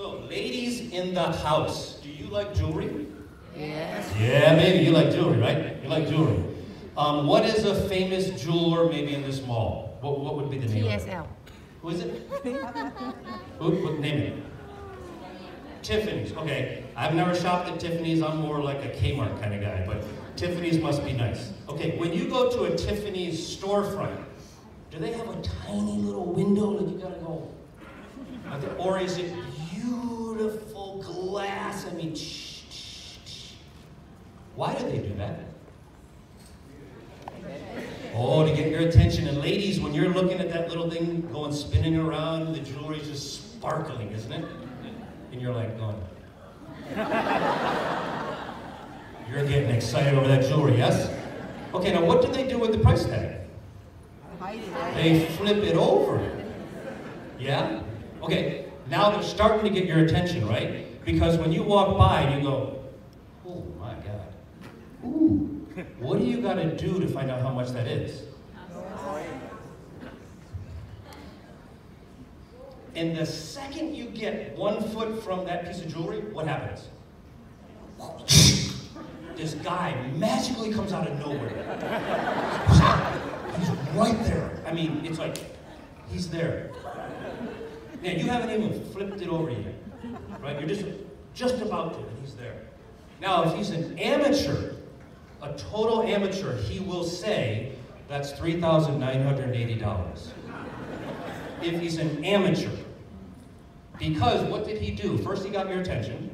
So, ladies in the house, do you like jewelry? Yes. Yeah, maybe you like jewelry, right? You like jewelry. What is a famous jeweler maybe in this mall? What would be the name of it? TSL. Who is it? Who? Name it. Tiffany's. Okay, I've never shopped at Tiffany's. I'm more like a Kmart kind of guy, but Tiffany's must be nice. Okay, when you go to a Tiffany's storefront, do they have a tiny little window that you gotta go? Or is it beautiful glass? I mean, why do they do that? Oh, to get your attention. And ladies, when you're looking at that little thing going spinning around, the jewelry's just sparkling, isn't it? And you're like going. You're getting excited over that jewelry, yes? Okay, now what do they do with the price tag? They flip it over. Yeah? Okay, now they're starting to get your attention, right? Because when you walk by and you go, oh my God. Ooh. What do you got to do to find out how much that is? And the second you get 1 foot from that piece of jewelry, what happens? This guy magically comes out of nowhere. He's right there. I mean, it's like, he's there. Now, you haven't even flipped it over yet, right? You're just about to, and he's there. Now, if he's an amateur, a total amateur, he will say, that's $3,980. If he's an amateur. Because what did he do? First he got your attention,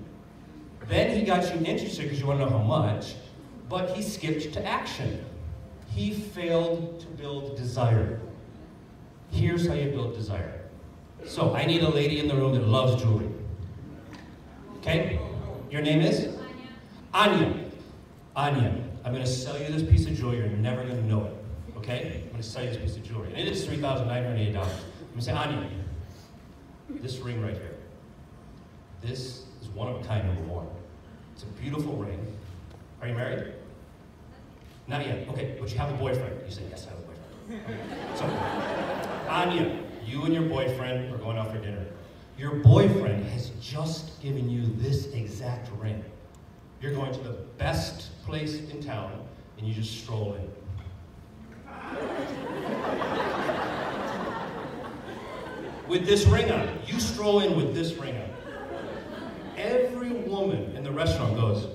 then he got you interested because you want to know how much, but he skipped to action. He failed to build desire. Here's how you build desire. So, I need a lady in the room that loves jewelry. Okay? Your name is? Anya. Anya. I'm going to sell you this piece of jewelry. You're never going to know it. Okay? I'm going to sell you this piece of jewelry. And it is $3,980. I'm going to say, Anya, this ring right here. This is one of a kind, number one. It's a beautiful ring. Are you married? Not yet. Okay, but you have a boyfriend. You say, yes, I have a boyfriend. So, Anya, you and your boyfriend are going out for dinner. Your boyfriend has just given you this exact ring. You're going to the best place in town, and you just stroll in. With this ring on. You stroll in with this ring on. Every woman in the restaurant goes,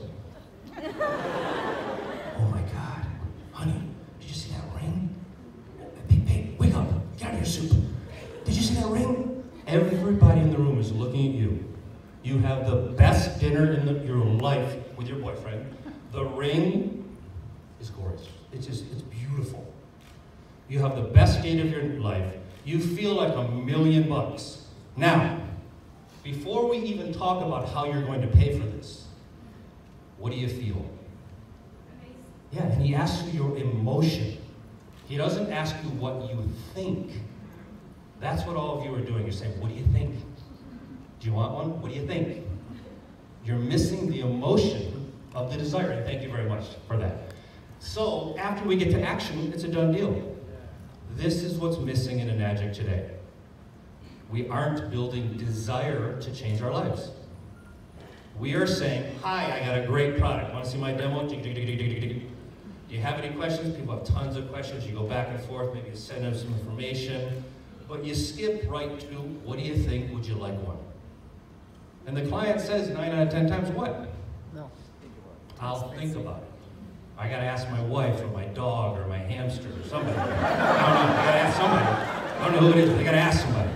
oh my God, honey, did you see that ring? Hey, wake up, get out of your soup. Did you see that ring? Everybody in the room is looking at you. You have the best dinner in your life with your boyfriend. The ring is gorgeous. It's beautiful. You have the best date of your life. You feel like $1,000,000. Now, before we even talk about how you're going to pay for this, what do you feel? Yeah, and he asks you your emotion. He doesn't ask you what you think. That's what all of you are doing. You're saying, what do you think? Do you want one? What do you think? You're missing the emotion of the desire. And thank you very much for that. So, after we get to action, it's a done deal. This is what's missing in Enagic today. We aren't building desire to change our lives. We are saying, hi, I got a great product. Want to see my demo? Do you have any questions? People have tons of questions. You go back and forth, maybe you send them some information, but you skip right to, what do you think? Would you like one? And the client says 9 out of 10 times, what? No. I'll think about it. I gotta ask my wife or my dog or my hamster or somebody. I don't know, I gotta ask somebody. I don't know who it is, but I gotta ask somebody.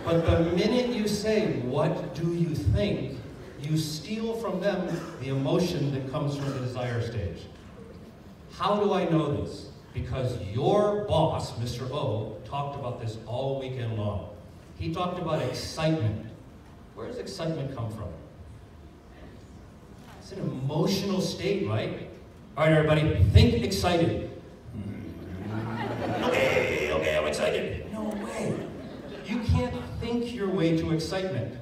But the minute you say, what do you think? You steal from them the emotion that comes from the desire stage. How do I know this? Because your boss, Mr. O, talked about this all weekend long. He talked about excitement. Where does excitement come from? It's an emotional state, right? All right, everybody, think excited. Okay, I'm excited. No way. You can't think your way to excitement.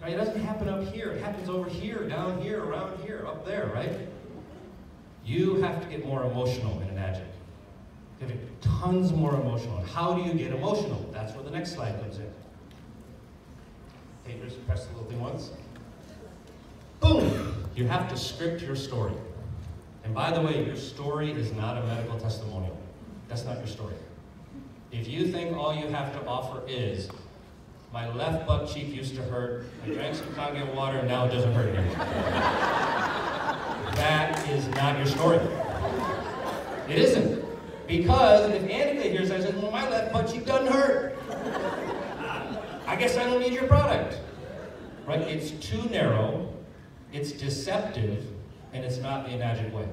Right? It doesn't happen up here. It happens over here, down here, around here, up there, right? You have to get more emotional in Enagic. You have to get tons more emotional. How do you get emotional? That's where the next slide comes in. Okay, just press the little thing once. Boom! You have to script your story. And by the way, your story is not a medical testimonial. That's not your story. If you think all you have to offer is, my left butt cheek used to hurt, I drank some Kangen water, and now it doesn't hurt anymore. That is not your story. It isn't. Because if Annika hears that and says, well, my left butt cheek doesn't hurt, I guess I don't need your product. Right? It's too narrow, it's deceptive, and it's not the Enagic way.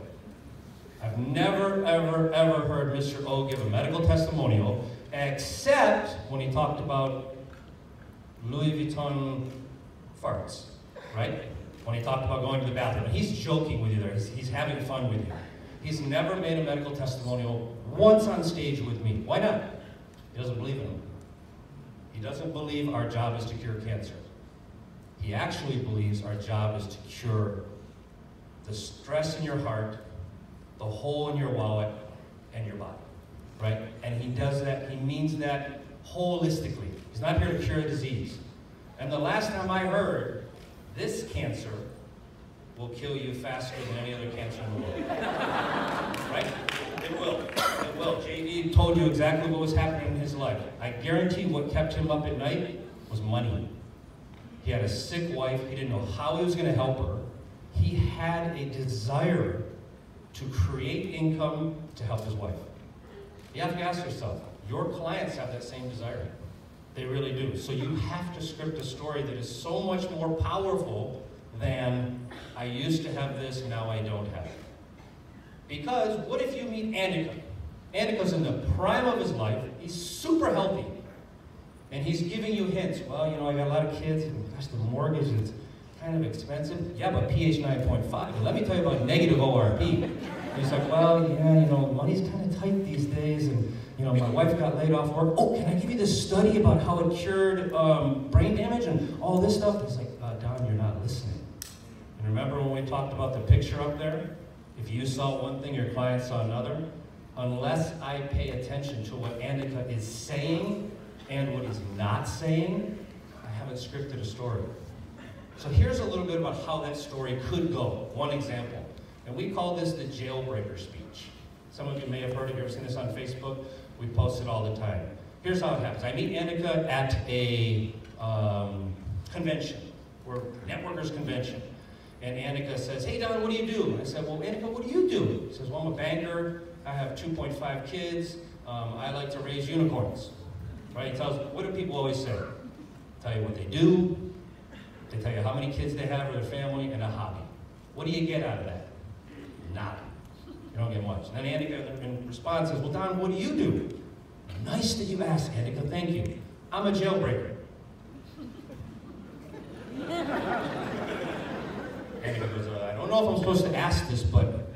I've never, ever, ever heard Mr. O give a medical testimonial, except when he talked about Louis Vuitton farts, right? When he talked about going to the bathroom. And he's joking with you there. He's having fun with you. He's never made a medical testimonial once on stage with me. Why not? He doesn't believe in them. He doesn't believe our job is to cure cancer. He actually believes our job is to cure the stress in your heart, the hole in your wallet, and your body, right? And he does that, he means that holistically. He's not here to cure a disease. And the last time I heard, this cancer will kill you faster than any other cancer in the world. Right? It will. It will. JD told you exactly what was happening in his life. I guarantee what kept him up at night was money. He had a sick wife. He didn't know how he was going to help her. He had a desire to create income to help his wife. You have to ask yourself, your clients have that same desire. They really do. So you have to script a story that is so much more powerful than, I used to have this, now I don't have it. Because what if you meet Annika? Annika's in the prime of his life, he's super healthy, and he's giving you hints. Well, you know, I got a lot of kids, and gosh, the mortgage is kind of expensive. Yeah, but pH 9.5. But let me tell you about negative ORP. And he's like, well, yeah, you know, money's kind of tight these days, and you know, my wife got laid off work. Oh, can I give you this study about how it cured brain damage and all this stuff? He's like, Don, you're not listening. And remember when we talked about the picture up there? If you saw one thing, your client saw another. Unless I pay attention to what Annika is saying and what he's not saying, I haven't scripted a story. So here's a little bit about how that story could go. One example. And we call this the jailbreaker speech. Some of you may have heard it. You ever seen this on Facebook? We post it all the time. Here's how it happens. I meet Annika at a convention. We're networkers convention. And Annika says, hey Don, what do you do? And I said, well, Annika, what do you do? She says, well, I'm a banker. I have 2.5 kids. I like to raise unicorns. Right? He tells, what do people always say? Tell you what they do. They tell you how many kids they have or their family and a hobby. What do you get out of that? Nada. You don't get much. And then Annika in response says, well, Don, what do you do? Nice that you asked, Annika, thank you. I'm a jailbreaker. Annika goes, I don't know if I'm supposed to ask this, but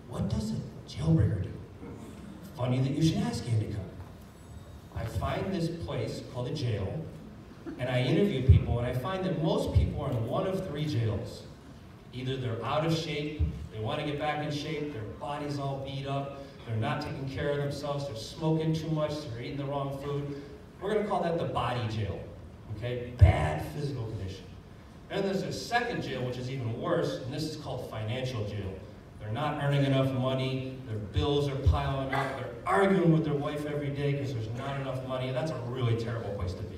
what does a jailbreaker do? Funny that you should ask, Annika. I find this place called a jail, and I interview people, and I find that most people are in one of three jails. Either they're out of shape, they want to get back in shape, their body's all beat up, they're not taking care of themselves, they're smoking too much, they're eating the wrong food. We're going to call that the body jail, okay? Bad physical condition. And there's a second jail, which is even worse, and this is called financial jail. They're not earning enough money, their bills are piling up, they're arguing with their wife every day because there's not enough money, and that's a really terrible place to be.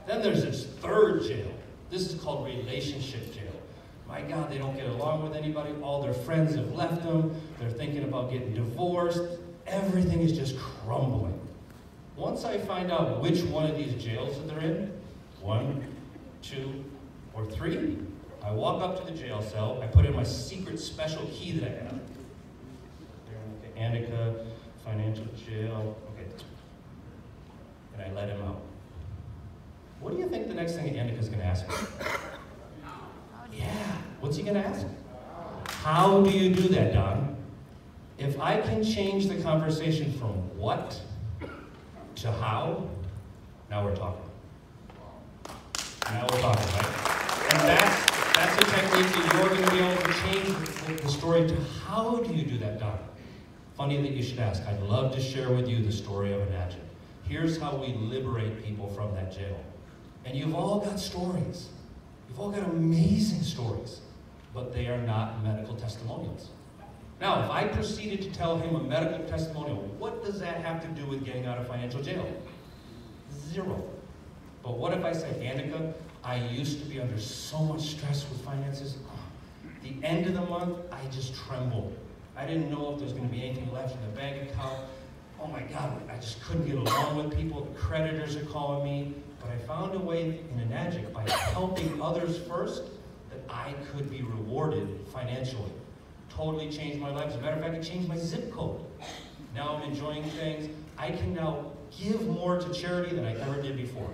Then there's this third jail. This is called relationship jail. My God, they don't get along with anybody. All their friends have left them. They're thinking about getting divorced. Everything is just crumbling. Once I find out which one of these jails that they're in, 1, 2, or 3, I walk up to the jail cell. I put in my secret special key that I have. Okay, Annika, financial jail. Okay. And I let him out. What do you think the next thing Annika's going to ask me? Yeah, what's he going to ask? How do you do that, Don? If I can change the conversation from what to how, now we're talking. Now we're talking, right? And that's a technique that you're going to be able to change the story to how do you do that, Don? Funny that you should ask. I'd love to share with you the story of Enagic. Here's how we liberate people from that jail. And you've all got stories. You've all got amazing stories, but they are not medical testimonials. Now, if I proceeded to tell him a medical testimonial, what does that have to do with getting out of financial jail? Zero. But what if I say, Andika, I used to be under so much stress with finances. The end of the month, I just trembled. I didn't know if there was going to be anything left in the bank account. Oh my God, I just couldn't get along with people. The creditors are calling me. But I found a way in Enagic, by helping others first, that I could be rewarded financially. Totally changed my life. As a matter of fact, it changed my zip code. Now I'm enjoying things. I can now give more to charity than I ever did before.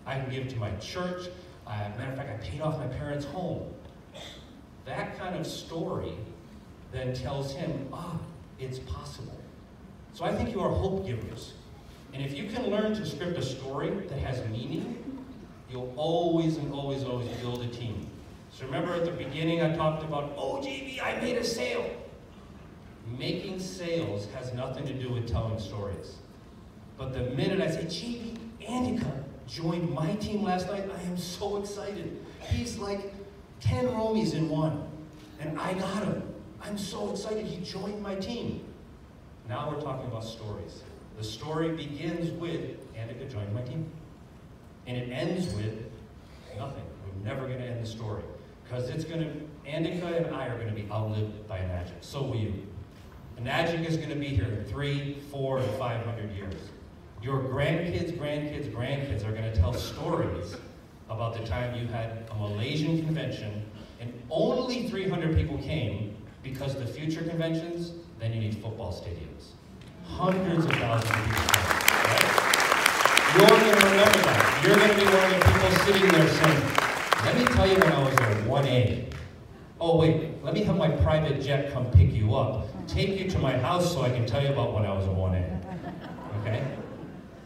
I can give to my church. As a matter of fact, I paid off my parents' home. That kind of story then tells him, it's possible. So I think you are hope givers. And if you can learn to script a story that has meaning, you'll always and always, always build a team. So remember at the beginning I talked about, oh JB, I made a sale. Making sales has nothing to do with telling stories. But the minute I say, JB, Andika joined my team last night, I am so excited. He's like 10 Romies in one, and I got him. I'm so excited he joined my team. Now we're talking about stories. The story begins with, Andika joined my team. And it ends with nothing. We're never going to end the story. Because it's going to, Andika and I are going to be outlived by Enagic. So will you. Enagic is going to be here in 300, 400, and 500 years. Your grandkids are going to tell stories about the time you had a Malaysian convention and only 300 people came, because the future conventions, then you need football stadiums. Hundreds of thousands of people came, right? You're going to remember that. You're going to be one of the people sitting there saying, let me tell you when I was a 1A. Oh wait, let me have my private jet come pick you up, take you to my house so I can tell you about when I was a 1A. Okay?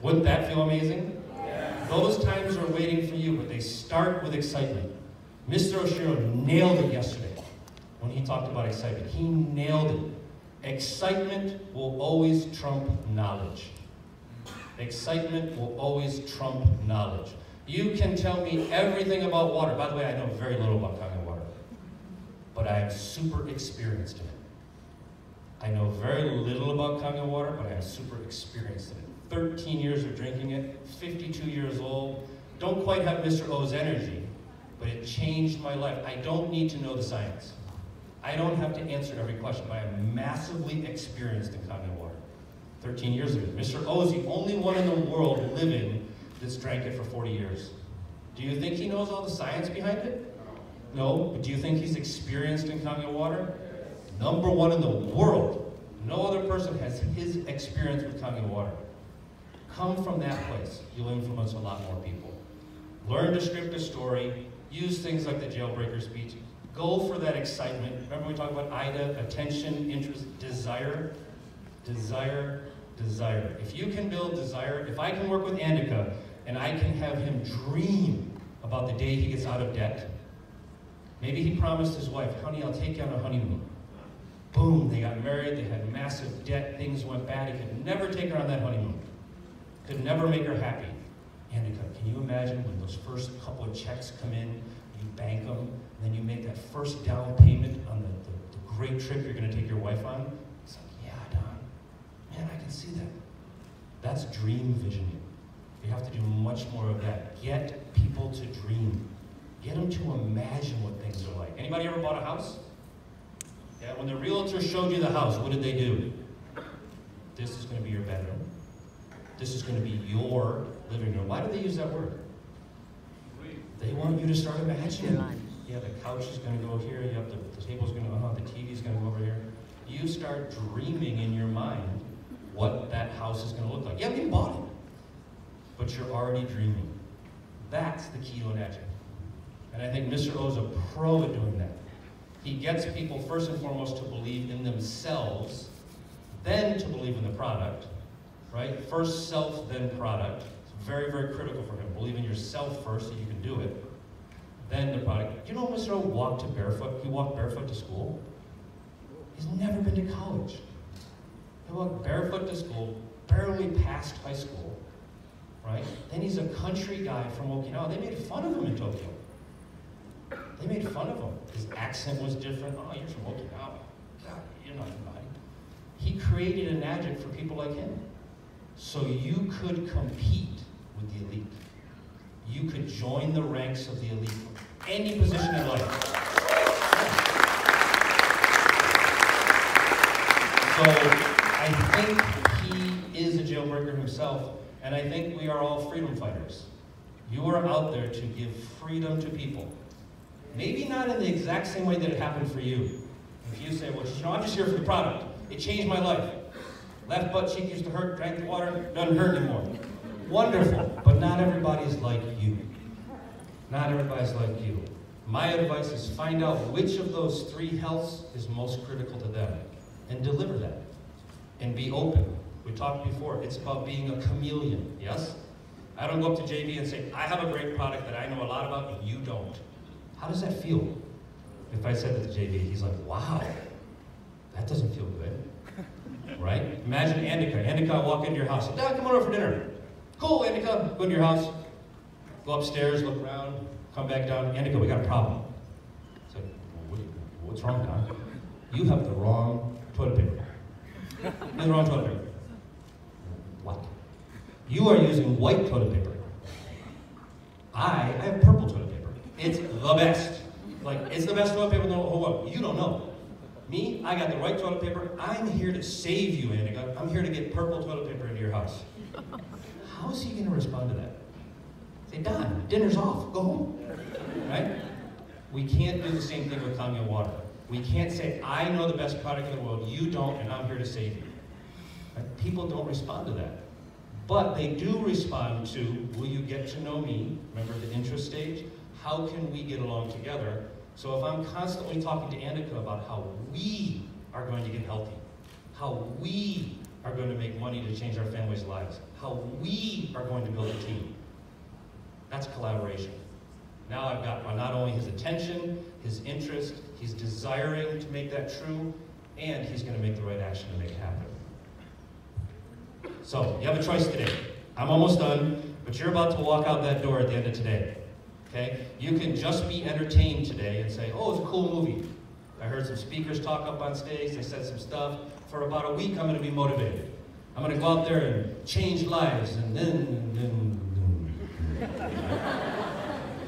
Wouldn't that feel amazing? Yeah. Those times are waiting for you, but they start with excitement. Mr. Oshiro nailed it yesterday when he talked about excitement. He nailed it. Excitement will always trump knowledge. Excitement will always trump knowledge. You can tell me everything about water. By the way, I know very little about Kangen water, but I am super experienced in it. I know very little about Kangen water, but I am super experienced in it. 13 years of drinking it, 52 years old. Don't quite have Mr. O's energy, but it changed my life. I don't need to know the science. I don't have to answer every question, but I am massively experienced in Kangen water. 13 years ago. Mr. O is the only one in the world living that's drank it for 40 years. Do you think he knows all the science behind it? No, but do you think he's experienced in Kangen water? Number one in the world. No other person has his experience with Kangen water. Come from that place. You'll influence a lot more people. Learn to script a story. Use things like the jailbreaker speech. Go for that excitement. Remember we talked about IDA, attention, interest, desire? Desire, desire. If you can build desire, if I can work with Andika and I can have him dream about the day he gets out of debt. Maybe he promised his wife, honey, I'll take you on a honeymoon. Boom, they got married, they had massive debt, things went bad, he could never take her on that honeymoon. Could never make her happy. Andika, can you imagine when those first couple of checks come in, you bank them, and then you make that first down payment on the great trip you're going to take your wife on? It's like, yeah, Don, man, I can see that. That's dream visioning. You have to do much more of that. Get people to dream. Get them to imagine what things are like. Anybody ever bought a house? Yeah, when the realtor showed you the house, what did they do? This is going to be your bedroom. This is going to be your living room. Why do they use that word? They want you to start imagining. Yeah, the couch is going to go here. You have the table's going to go on. The TV's going to go over here. You start dreaming in your mind what that house is going to look like. You haven't even bought it, but you're already dreaming. That's the key to Enagic. And I think Mr. O is a pro at doing that. He gets people first and foremost to believe in themselves, then to believe in the product. Right? First self, then product. It's very, very critical for him. Believe in yourself first so you can do it. Then the product. You know Mr. O walked barefoot? He walked barefoot to school. He's never been to college. He walked barefoot to school, barely passed high school. right? Then he's a country guy from Okinawa. They made fun of him in Tokyo. They made fun of him. His accent was different. Oh, you're from Okinawa. God, you're not anybody. He created an adjunct for people like him. So you could compete with the elite. You could join the ranks of the elite from any position in life. So I think he is a jailbreaker himself, and I think we are all freedom fighters. You are out there to give freedom to people. Maybe not in the exact same way that it happened for you. If you say, well, I'm just here for the product. It changed my life. Left butt cheek used to hurt, drank the water, doesn't hurt anymore. Wonderful, but not everybody's like you. Not everybody's like you. My advice is find out which of those 3 healths is most critical to them and deliver that. And be open. We talked before, it's about being a chameleon, yes? I don't go up to JB and say, I have a great product that I know a lot about and you don't. How does that feel? If I said that to JB, he's like, wow, that doesn't feel good. Right? Imagine Andika. Andika walk into your house. Dad, come on over for dinner. Cool, Andika. Go into your house. Go upstairs, look around, come back down. Andika, we got a problem. It's like, what's wrong, Don? You have the wrong toilet paper. You have the wrong toilet paper. What? You are using white toilet paper. I have purple toilet paper. It's the best. Like, it's the best toilet paper in the whole world. You don't know. Me, I got the right toilet paper. I'm here to save you, Andika. I'm here to get purple toilet paper into your house. How is he going to respond to that? Say, Don, dinner's off. Go home. Right? We can't do the same thing with Kanye water. We can't say, I know the best product in the world, you don't, and I'm here to save you. Right? People don't respond to that. But they do respond to, will you get to know me? Remember the interest stage? How can we get along together? So if I'm constantly talking to Andika about how we are going to get healthy, how we are going to make money to change our families' lives, how we are going to build a team, that's collaboration. Now I've got not only his attention, his interest, he's desiring to make that true, and he's going to make the right action to make it happen. So, you have a choice today. I'm almost done, but you're about to walk out that door at the end of today. Okay? You can just be entertained today and say, oh, it's a cool movie. I heard some speakers talk up on stage, they said some stuff. For about a week, I'm going to be motivated. I'm going to go out there and change lives, and then.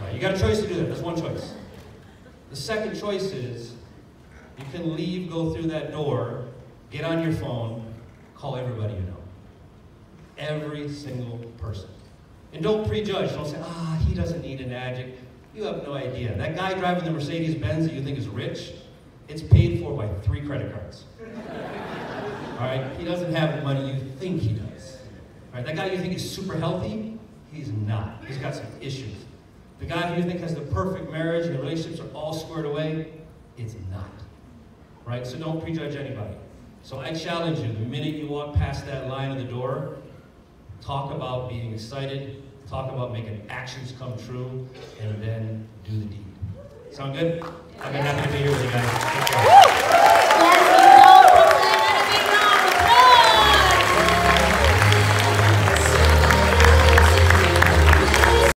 Right, you got a choice to do that. That's one choice. The second choice is, you can leave, go through that door, get on your phone, call everybody you know. Every single person. And don't prejudge. Don't say, he doesn't need an adjunct. You have no idea. That guy driving the Mercedes-Benz that you think is rich, it's paid for by 3 credit cards. All right? He doesn't have the money you think he does. All right? That guy you think is super healthy, he's not. He's got some issues. The guy who you think has the perfect marriage and the relationships are all squared away, it's not. Right? So don't prejudge anybody. So I challenge you, the minute you walk past that line of the door, talk about being excited, talk about making actions come true, and then do the deed. Sound good? I've been happy to be here with you guys. Take care.